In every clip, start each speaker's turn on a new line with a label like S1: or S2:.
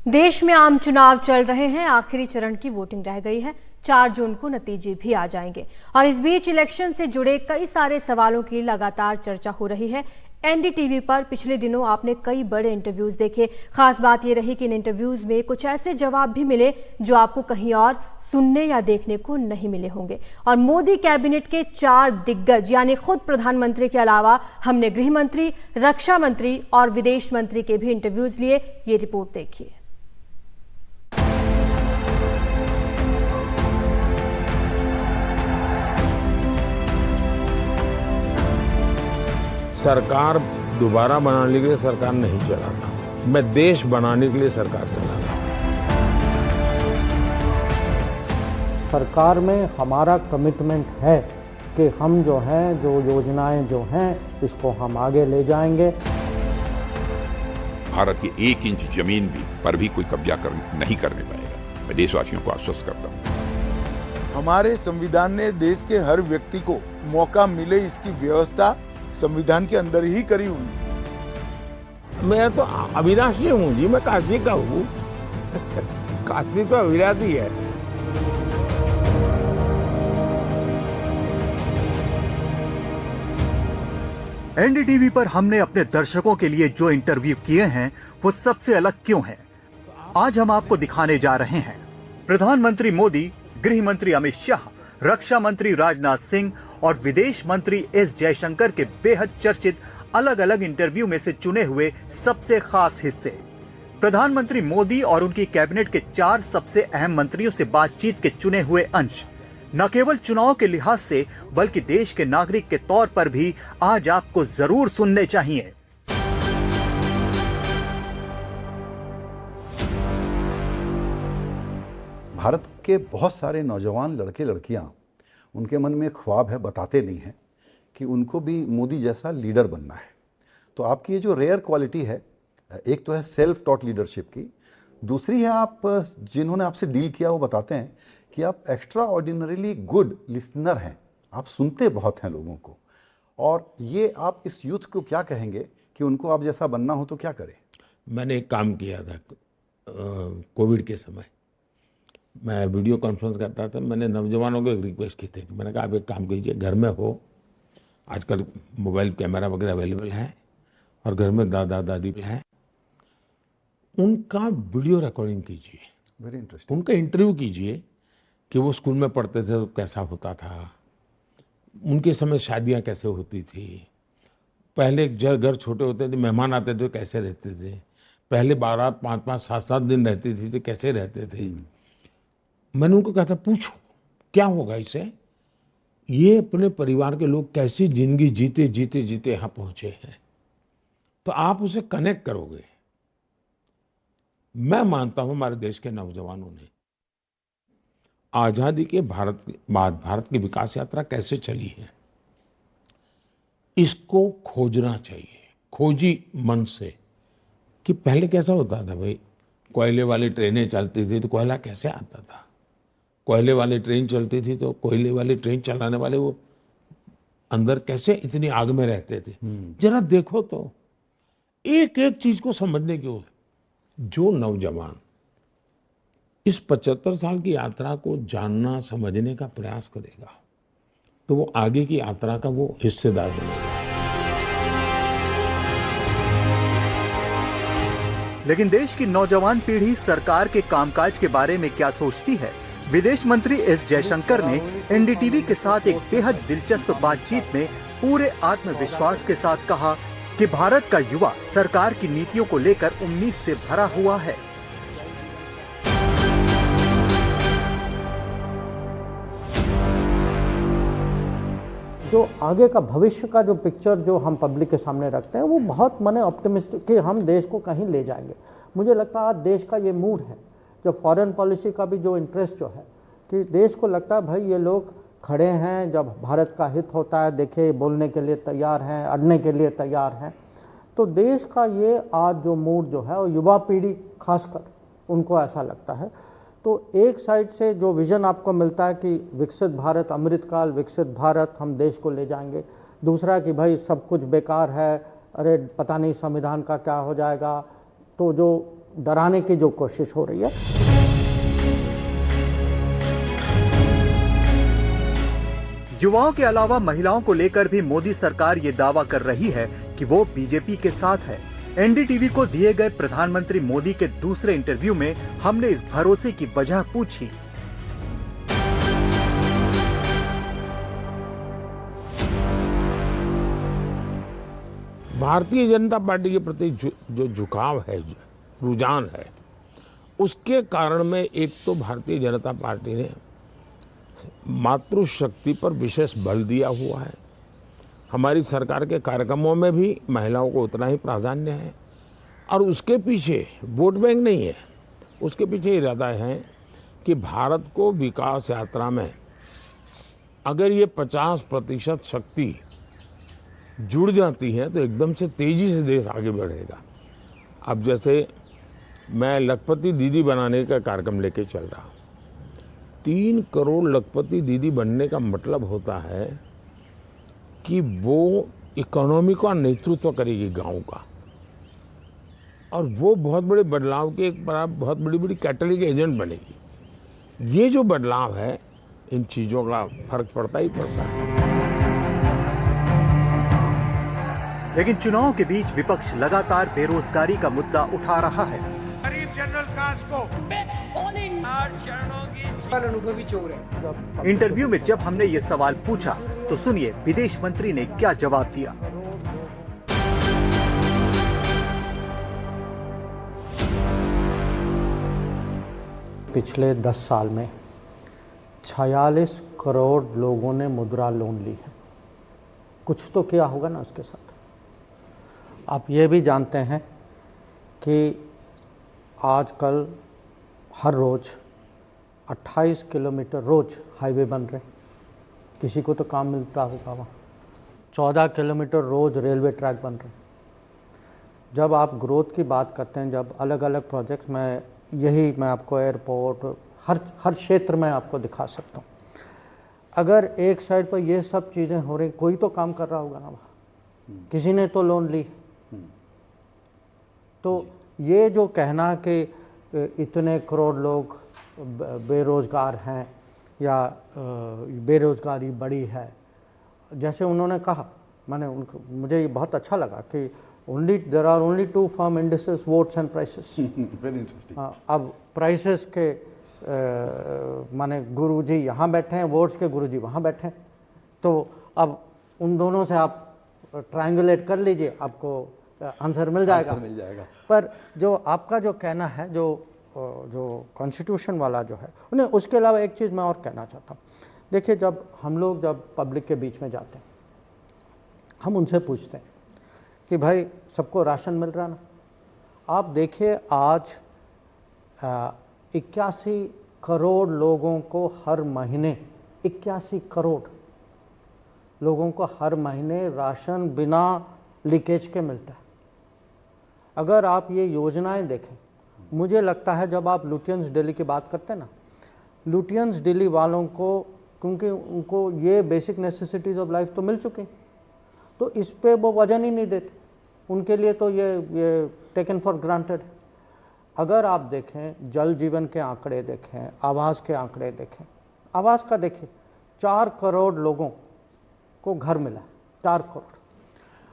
S1: देश में आम चुनाव चल रहे हैं। आखिरी चरण की वोटिंग रह गई है। 4 जून को नतीजे भी आ जाएंगे और इस बीच इलेक्शन से जुड़े कई सारे सवालों की लगातार चर्चा हो रही है। एनडीटीवी पर पिछले दिनों आपने कई बड़े इंटरव्यूज देखे। खास बात यह रही कि इन इंटरव्यूज में कुछ ऐसे जवाब भी मिले जो आपको कहीं और सुनने या देखने को नहीं मिले होंगे। और मोदी कैबिनेट के 4 दिग्गज यानी खुद प्रधानमंत्री के अलावा हमने गृह मंत्री, रक्षा मंत्री और विदेश मंत्री के भी इंटरव्यूज लिए। ये रिपोर्ट देखिए।
S2: सरकार दोबारा बनाने के लिए सरकार नहीं चलाता, मैं देश बनाने के लिए सरकार चलाता।
S3: सरकार में हमारा कमिटमेंट है कि हम जो हैं, जो योजनाएं जो हैं, इसको हम आगे ले जाएंगे।
S4: भारत की 1 इंच जमीन पर भी कोई कब्जा नहीं करने पाएगा। मैं देशवासियों को आश्वस्त करता हूँ।
S5: हमारे संविधान ने देश के हर व्यक्ति को मौका मिले इसकी व्यवस्था संविधान के अंदर ही करी हुई।
S2: मैं तो अविनाशी हूँ जी, मैं काशी का हूँ। काशी तो अविनाशी है।
S6: एनडीटीवी पर हमने अपने दर्शकों के लिए जो इंटरव्यू किए हैं वो सबसे अलग क्यों हैं? आज हम आपको दिखाने जा रहे हैं। प्रधानमंत्री मोदी, गृह मंत्री अमित शाह, रक्षा मंत्री राजनाथ सिंह और विदेश मंत्री एस जयशंकर के बेहद चर्चित अलग अलग इंटरव्यू में से चुने हुए सबसे खास हिस्से। प्रधानमंत्री मोदी और उनकी कैबिनेट के 4 सबसे अहम मंत्रियों से बातचीत के चुने हुए अंश न केवल चुनाव के लिहाज से बल्कि देश के नागरिक के तौर पर भी आज आपको जरूर सुनने चाहिए।
S7: भारत के बहुत सारे नौजवान लड़के लड़कियां, उनके मन में ख्वाब है, बताते नहीं हैं कि उनको भी मोदी जैसा लीडर बनना है। तो आपकी ये जो रेयर क्वालिटी है, एक तो है सेल्फ टॉट लीडरशिप की, दूसरी है आप जिन्होंने आपसे डील किया वो बताते हैं कि आप एक्स्ट्रा ऑर्डिनरीली गुड लिसनर हैं, आप सुनते बहुत हैं लोगों को। और ये आप इस यूथ को क्या कहेंगे कि उनको आप जैसा बनना हो तो क्या करें?
S2: मैंने एक काम किया था कोविड के समय, मैं वीडियो कॉन्फ्रेंस करता था। मैंने नौजवानों को एक रिक्वेस्ट की थी, मैंने कहा आप एक काम कीजिए, घर में हो, आजकल मोबाइल कैमरा वगैरह अवेलेबल है और घर में दादा दादी भी हैं, उनका वीडियो रिकॉर्डिंग कीजिए,
S7: वेरी इंटरेस्टिंग।
S2: उनका इंटरव्यू कीजिए कि वो स्कूल में पढ़ते थे तो कैसा होता था, उनके समय शादियां कैसे होती थी, पहले घर छोटे होते थे, मेहमान आते थे कैसे रहते थे, पहले 12, 5, 7 दिन रहती थी तो कैसे रहते थे। मैंने उनको कहा था पूछो क्या होगा इससे, ये अपने परिवार के लोग कैसी जिंदगी जीते जीते जीते यहाँ पहुंचे हैं, तो आप उसे कनेक्ट करोगे। मैं मानता हूं हमारे देश के नौजवानों ने आजादी के बाद भारत की विकास यात्रा कैसे चली है, इसको खोजना चाहिए, खोजी मन से, कि पहले कैसा होता था भाई, कोयले वाली ट्रेनें चलती थी तो कोयला कैसे आता था, कोयले वाली ट्रेन चलती थी तो कोयले वाली ट्रेन चलाने वाले वो अंदर कैसे इतनी आग में रहते थे। जरा देखो तो, एक एक चीज को समझने की। जो नौजवान इस 75 साल की यात्रा को जानना समझने का प्रयास करेगा तो वो आगे की यात्रा का वो हिस्सेदार बनेगा।
S6: लेकिन देश की नौजवान पीढ़ी सरकार के कामकाज के बारे में क्या सोचती है? विदेश मंत्री एस जयशंकर ने एनडीटीवी के साथ एक बेहद दिलचस्प बातचीत में पूरे आत्मविश्वास के साथ कहा कि भारत का युवा सरकार की नीतियों को लेकर उम्मीद से भरा हुआ है।
S3: जो आगे का भविष्य का जो पिक्चर जो हम पब्लिक के सामने रखते हैं वो बहुत माने ऑप्टिमिस्टिक कि हम देश को कहीं ले जाएंगे। मुझे लगता है आज देश का ये मूड है, जो फॉरेन पॉलिसी का भी जो इंटरेस्ट जो है, कि देश को लगता है भाई ये लोग खड़े हैं, जब भारत का हित होता है देखिए बोलने के लिए तैयार हैं, अड़ने के लिए तैयार हैं। तो देश का ये आज जो मूड जो है, और युवा पीढ़ी खासकर उनको ऐसा लगता है। तो एक साइड से जो विज़न आपको मिलता है कि विकसित भारत, अमृतकाल विकसित भारत, हम देश को ले जाएंगे। दूसरा कि भाई सब कुछ बेकार है, अरे पता नहीं संविधान का क्या हो जाएगा। तो जो डराने की जो कोशिश हो रही है।
S6: युवाओं के अलावा महिलाओं को लेकर भी मोदी सरकार ये दावा कर रही है कि वो बीजेपी के साथ है। एनडीटीवी को दिए गए प्रधानमंत्री मोदी के दूसरे इंटरव्यू में हमने इस भरोसे की वजह पूछी।
S2: भारतीय जनता पार्टी के प्रति जो झुकाव है, रुझान है, उसके कारण में एक तो भारतीय जनता पार्टी ने मातृशक्ति पर विशेष बल दिया हुआ है। हमारी सरकार के कार्यक्रमों में भी महिलाओं को उतना ही प्राधान्य है और उसके पीछे वोट बैंक नहीं है, उसके पीछे इरादा है कि भारत को विकास यात्रा में अगर ये 50% शक्ति जुड़ जाती है तो एकदम से तेजी से देश आगे बढ़ेगा। अब जैसे मैं लखपति दीदी बनाने का कार्यक्रम लेके चल रहा हूँ। 3 करोड़ लखपति दीदी बनने का मतलब होता है कि वो इकोनॉमी का नेतृत्व करेगी गांव का, और वो बहुत बड़े बदलाव के एक बहुत बड़ी बड़ी कैटलिक एजेंट बनेगी। ये जो बदलाव है, इन चीज़ों का फर्क पड़ता ही पड़ता है।
S6: लेकिन चुनाव के बीच विपक्ष लगातार बेरोजगारी का मुद्दा उठा रहा है।
S8: गरीब जनरल कास्ट को 8 चरणों की अनुभवी चोर है।
S6: इंटरव्यू में जब हमने ये सवाल पूछा तो सुनिए विदेश मंत्री ने क्या जवाब दिया।
S3: पिछले 10 साल में 46 करोड़ लोगों ने मुद्रा लोन ली है। कुछ तो किया होगा ना उसके साथ। आप ये भी जानते हैं कि आजकल हर रोज़ 28 किलोमीटर रोज़ हाईवे बन रहे। किसी को तो काम मिलता होगा वहाँ। 14 किलोमीटर रोज़ रेलवे ट्रैक बन रहे। जब आप ग्रोथ की बात करते हैं, जब अलग अलग प्रोजेक्ट्स में मैं आपको एयरपोर्ट हर क्षेत्र में आपको दिखा सकता हूँ। अगर एक साइड पर ये सब चीज़ें हो रही, कोई तो काम कर रहा होगा ना वहाँ, किसी ने तो लोन ली। तो ये जो कहना कि इतने करोड़ लोग बेरोज़गार हैं या बेरोज़गारी बड़ी है, जैसे उन्होंने कहा, मुझे ये बहुत अच्छा लगा कि there are only 2 firm indices, votes and prices.
S7: Very interesting.
S3: अब प्राइसेस के गुरुजी यहाँ बैठे हैं, वोट्स के गुरुजी वहाँ बैठे हैं, तो अब उन दोनों से आप ट्रायंगुलेट कर लीजिए, आपको आंसर मिल जाएगा। पर जो आपका जो कहना है, जो कॉन्स्टिट्यूशन वाला जो है उन्हें, उसके अलावा एक चीज़ मैं और कहना चाहता हूँ। देखिए, जब हम लोग पब्लिक के बीच में जाते हैं, हम उनसे पूछते हैं कि भाई सबको राशन मिल रहा ना। आप देखिए, आज 81 करोड़ लोगों को हर महीने 81 करोड़ लोगों को हर महीने राशन बिना लीकेज के मिलता है। अगर आप ये योजनाएं देखें, मुझे लगता है जब आप लुटियंस दिल्ली की बात करते हैं ना, लुटियंस दिल्ली वालों को, क्योंकि उनको ये बेसिक नेसेसिटीज़ ऑफ लाइफ तो मिल चुकी, तो इस पे वो वजन ही नहीं देते। उनके लिए तो ये टेकन फॉर ग्रांटेड। अगर आप देखें, जल जीवन के आंकड़े देखें, आवास के आंकड़े देखें, आवास का देखिए, 4 करोड़ लोगों को घर मिला, 4 करोड़।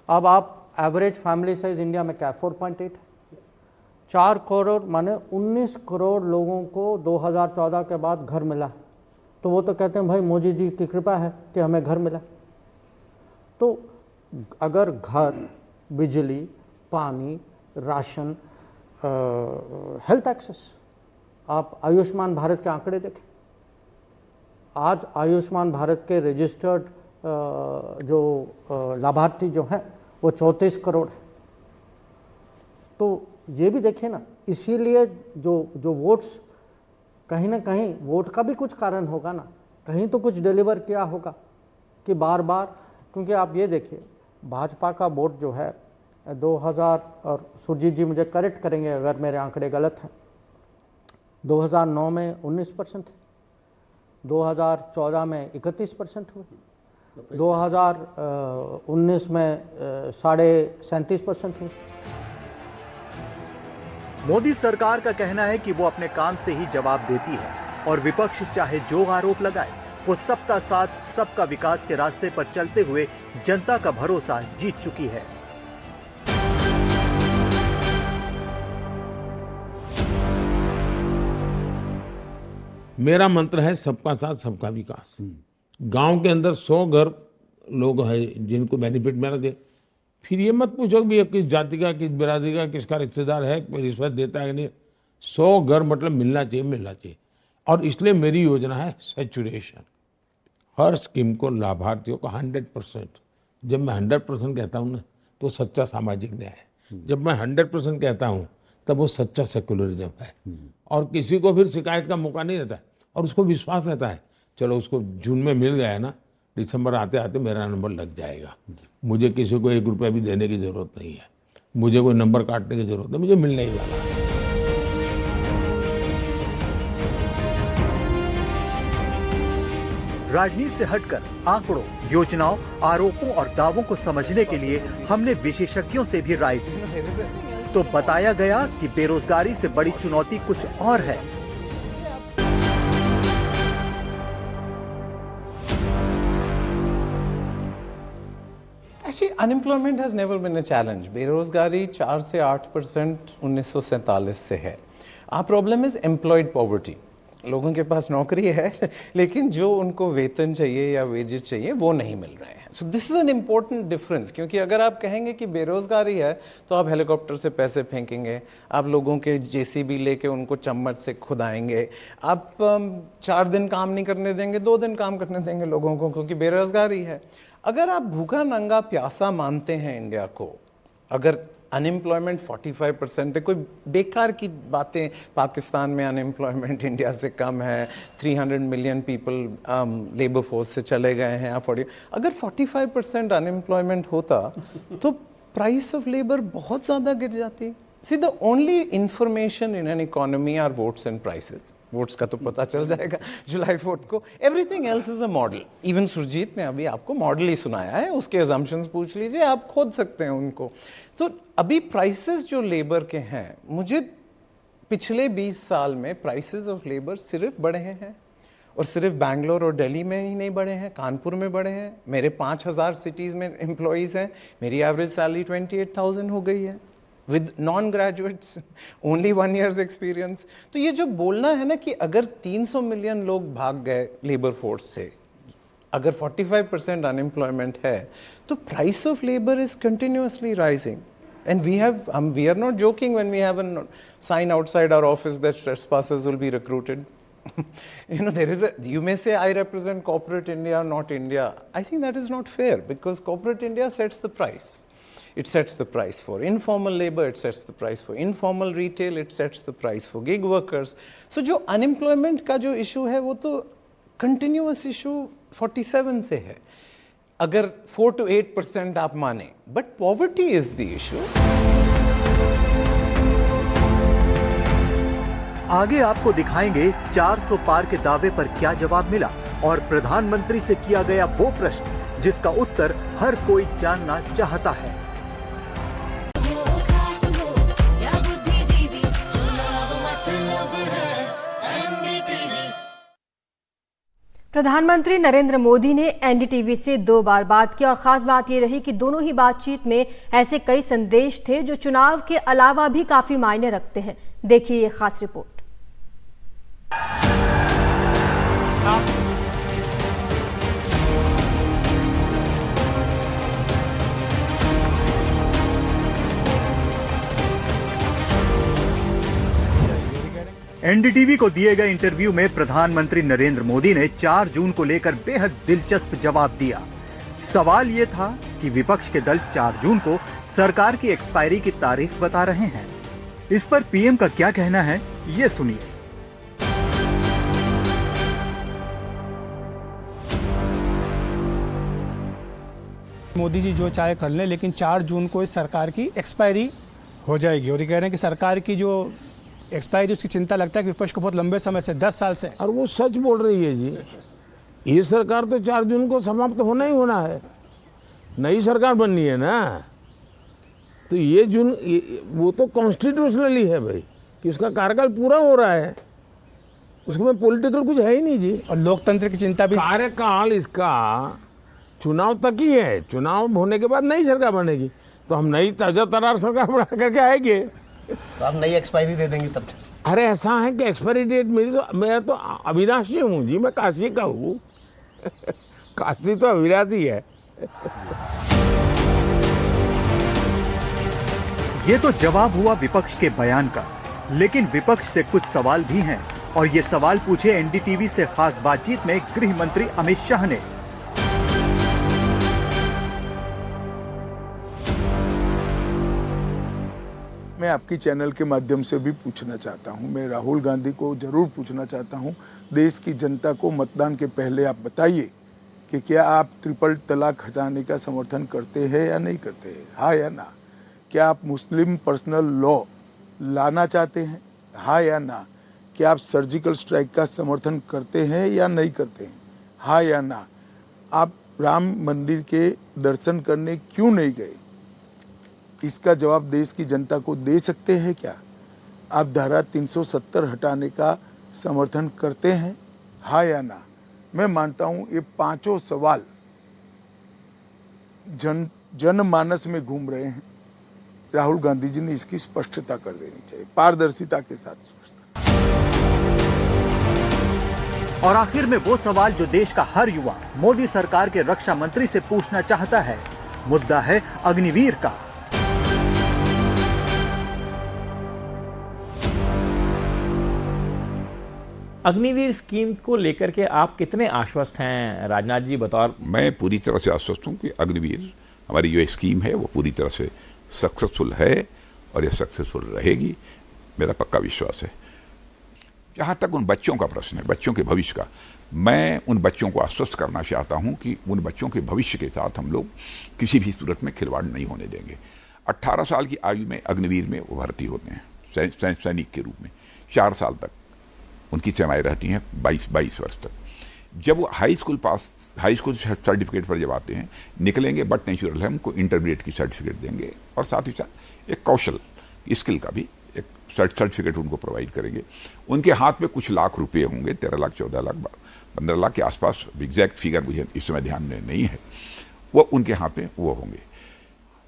S3: अब आप एवरेज फैमिली साइज इंडिया में क्या 4.8, 4 करोड़ माने 19 करोड़ लोगों को 2014 के बाद घर मिला। तो वो तो कहते हैं भाई मोदी जी की कृपा है कि हमें घर मिला। तो अगर घर, बिजली, पानी, राशन, हेल्थ एक्सेस, आप आयुष्मान भारत के आंकड़े देखें। आज आयुष्मान भारत के रजिस्टर्ड जो लाभार्थी जो हैं वो 34 करोड़ है। तो ये भी देखिए ना, इसीलिए जो वोट्स, कहीं ना कहीं वोट का भी कुछ कारण होगा ना, कहीं तो कुछ डिलीवर किया होगा कि बार बार, क्योंकि आप ये देखिए, भाजपा का वोट जो है 2000, और सुरजीत जी मुझे करेक्ट करेंगे अगर मेरे आंकड़े गलत हैं, 2009 में 19% थे, 2014 में 31% हुए, 2019 में 37.5% हुए,
S6: मोदी सरकार का कहना है कि वो अपने काम से ही जवाब देती है और विपक्ष चाहे जो आरोप लगाए, वो सबका साथ सबका विकास के रास्ते पर चलते हुए जनता का भरोसा जीत चुकी है।
S2: मेरा मंत्र है सबका साथ सबका विकास। गांव के अंदर 100 घर लोग हैं जिनको बेनिफिट मिला दे, फिर ये मत पूछो भी किस जाति का, किस बिरादरी का, किसका रिश्तेदार है, रिश्वत देता है नहीं। 100 घर मतलब मिलना चाहिए। और इसलिए मेरी योजना है सैचुरेशन। हर स्कीम को लाभार्थियों को 100%। जब मैं 100% कहता हूँ ना तो सच्चा सामाजिक न्याय है। जब मैं 100% कहता हूँ तब वो सच्चा सेकुलरिज्म है। और किसी को फिर शिकायत का मौका नहीं रहता है और उसको विश्वास रहता है चलो उसको जून में मिल गया है ना, दिसंबर आते आते मेरा नंबर लग जाएगा। मुझे किसी को 1 रुपया भी देने की जरूरत नहीं है, मुझे कोई नंबर काटने की जरूरत नहीं, मुझे मिलने ही वाला है।
S6: राजनीति से हटकर आंकड़ों, योजनाओं, आरोपों और दावों को समझने के लिए हमने विशेषज्ञों से भी राय ली, तो बताया गया कि बेरोजगारी से बड़ी चुनौती कुछ और है।
S9: Actually, unemployment has never been a challenge. बेरोजगारी 4 से 8% 1947 से है। Our problem is employed poverty. लोगों के पास नौकरी है लेकिन जो उनको वेतन चाहिए या वेजेस चाहिए वो नहीं मिल रहे हैं। So this is an important difference, क्योंकि अगर आप कहेंगे कि बेरोजगारी है तो आप हेलीकॉप्टर से पैसे फेंकेंगे, आप लोगों के जेसीबी लेके उनको चम्मच से खुदाएंगे, आप 4 दिन काम नहीं करने देंगे, 2 दिन काम करने देंगे लोगों को, क्योंकि बेरोजगारी है। अगर आप भूखा नंगा प्यासा मानते हैं इंडिया को, अगर अनएम्प्लॉयमेंट 45% है, कोई बेकार की बातें, पाकिस्तान में अनएम्प्लॉयमेंट इंडिया से कम है, 300 मिलियन पीपल लेबर फोर्स से चले गए हैं, अगर 45% अनएम्प्लॉयमेंट होता तो प्राइस ऑफ लेबर बहुत ज़्यादा गिर जाती। See the only information in an economy are votes and prices. Votes का तो पता चल जाएगा जुलाई 4 को, everything else is a model. Even Surjit ने अभी आपको मॉडल ही सुनाया है, उसके अजम्पशंस पूछ लीजिए, आप खोद सकते हैं उनको। तो अभी प्राइसेस जो लेबर के हैं, मुझे पिछले 20 साल में प्राइसेस ऑफ लेबर सिर्फ बढ़े हैं, और सिर्फ बैंगलोर और दिल्ली में ही नहीं बढ़े हैं, कानपुर में बढ़े हैं। मेरे 5000 सिटीज़ में एम्प्लॉयज़ हैं, मेरी एवरेज सैलरी 28,000 हो गई है with non graduates, only 1 year's experience. तो ये जो बोलना है ना कि अगर 300 मिलियन लोग भाग गए लेबर फोर्स से, अगर 45% अनएम्प्लॉयमेंट है, तो price of labour is continuously rising. And we are not joking when we have a sign outside our office that trespassers will be recruited. You know, you may say I represent corporate India, not India. I think that is not fair, because corporate India sets the price. It sets the price for informal labor, it sets the price for informal retail, it sets the price for gig workers. So जो unemployment का जो issue है वो तो continuous issue 47 से है, अगर 4 to 8% आप माने, but poverty is the issue.
S6: आगे आपको दिखाएंगे 400 पार के दावे पर क्या जवाब मिला, और प्रधानमंत्री से किया गया वो प्रश्न जिसका उत्तर हर कोई जानना चाहता है।
S1: प्रधानमंत्री नरेंद्र मोदी ने एनडीटीवी से 2 बार बात की, और खास बात यह रही कि दोनों ही बातचीत में ऐसे कई संदेश थे जो चुनाव के अलावा भी काफी मायने रखते हैं। देखिए ये खास रिपोर्ट।
S6: एनडीटीवी को दिए गए इंटरव्यू में प्रधानमंत्री नरेंद्र मोदी ने 4 जून को लेकर बेहद दिलचस्प जवाब दिया। सवाल ये था कि विपक्ष के दल 4 जून को सरकार की एक्सपायरी की तारीख बता रहे हैं। इस पर पीएम का क्या कहना है, ये सुनिए।
S10: मोदी जी जो चाहे कर लें, लेकिन 4 जून को इस सरकार की एक्सपायरी हो जाएगी, और ये कह रहे हैं कि सरकार की जो एक्सपायरी, उसकी चिंता लगता है कि विपक्ष को बहुत लंबे समय से 10 साल से।
S2: और वो सच बोल रही है जी, ये सरकार तो 4 जून को समाप्त होना ही होना है, नई सरकार बननी है ना। तो ये जून वो तो कॉन्स्टिट्यूशनली है भाई, कि उसका कार्यकाल पूरा हो रहा है, उसमें पॉलिटिकल कुछ है ही नहीं जी।
S10: और लोकतंत्र की चिंता भी,
S2: कार्यकाल इसका चुनाव तक ही है, चुनाव होने के बाद नई सरकार बनेगी, तो हम नई ताजा तरार सरकार बना करके आएंगे।
S11: तो आप नई एक्सपायरी दे देंगे तब?
S2: अरे ऐसा है कि एक्सपायरी डेट मैं तो अविनाशी हूँ जी, मैं काशी का हूँ। काशी तो अविनाशी है।
S6: ये तो जवाब हुआ विपक्ष के बयान का, लेकिन विपक्ष से कुछ सवाल भी हैं और ये सवाल पूछे एनडीटीवी से खास बातचीत में गृह मंत्री अमित शाह ने।
S5: मैं आपकी चैनल के माध्यम से भी पूछना चाहता हूं, मैं राहुल गांधी को जरूर पूछना चाहता हूं, देश की जनता को मतदान के पहले आप बताइए कि क्या आप ट्रिपल तलाक हटाने का समर्थन करते हैं या नहीं करते हैं, हाँ या ना? क्या आप मुस्लिम पर्सनल लॉ लाना चाहते हैं, हाँ या ना? क्या आप सर्जिकल स्ट्राइक का समर्थन करते हैं या नहीं करते हैं, हाँ या ना? आप राम मंदिर के दर्शन करने क्यों नहीं गए, इसका जवाब देश की जनता को दे सकते हैं क्या? आप धारा 370 हटाने का समर्थन करते हैं, हाँ या ना? मैं मानता हूं ये पांचों सवाल जनमानस में घूम रहे हैं। राहुल गांधी जी ने इसकी स्पष्टता कर देनी चाहिए, पारदर्शिता के साथ स्पष्टता।
S6: और आखिर में वो सवाल जो देश का हर युवा मोदी सरकार के रक्षा मंत्री से पूछना चाहता है, मुद्दा है अग्निवीर का।
S12: अग्निवीर स्कीम को लेकर के आप कितने आश्वस्त हैं राजनाथ जी बतौर?
S4: मैं पूरी तरह से आश्वस्त हूँ कि अग्निवीर हमारी जो स्कीम है वो पूरी तरह से सक्सेसफुल है और ये सक्सेसफुल रहेगी, मेरा पक्का विश्वास है। जहाँ तक उन बच्चों का प्रश्न है, बच्चों के भविष्य का, मैं उन बच्चों को आश्वस्त करना चाहता हूँ कि उन बच्चों के भविष्य के साथ हम लोग किसी भी सूरत में खिलवाड़ नहीं होने देंगे। 18 साल की आयु में अग्निवीर में वो भर्ती होते हैं सैनिक के रूप में, 4 साल तक उनकी सेवाएं रहती हैं, 22 वर्ष तक। जब वो हाई स्कूल सर्टिफिकेट पर जब आते हैं, निकलेंगे, बट नेचुरल है, उनको इंटरमीडिएट की सर्टिफिकेट देंगे और साथ ही साथ एक कौशल स्किल का भी एक सर्टिफिकेट उनको प्रोवाइड करेंगे। उनके हाथ में कुछ लाख रुपए होंगे, 13 लाख, 14 लाख, 15 लाख के आसपास, एग्जैक्ट फिगर मुझे इस समय ध्यान में नहीं है, वो उनके हाथ में वो होंगे।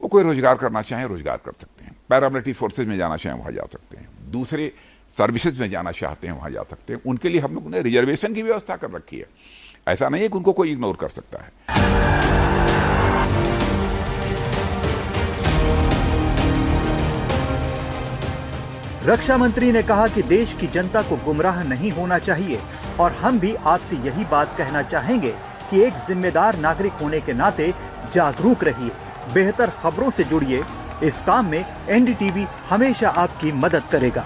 S4: वो कोई रोजगार करना चाहें रोजगार कर सकते हैं, पैरामिलिट्री फोर्सेज में जाना चाहें वहाँ जा सकते हैं, दूसरे सर्विसेज में जाना चाहते हैं वहाँ जा सकते हैं। उनके लिए हम लोगों ने रिजर्वेशन की व्यवस्था कर रखी है, ऐसा नहीं है कि उनको कोई इग्नोर कर सकता है।
S6: रक्षा मंत्री ने कहा कि देश की जनता को गुमराह नहीं होना चाहिए और हम भी आपसे यही बात कहना चाहेंगे कि एक जिम्मेदार नागरिक होने के नाते जागरूक रहिए, बेहतर खबरों से जुड़िए। इस काम में एनडीटीवी हमेशा आपकी मदद करेगा।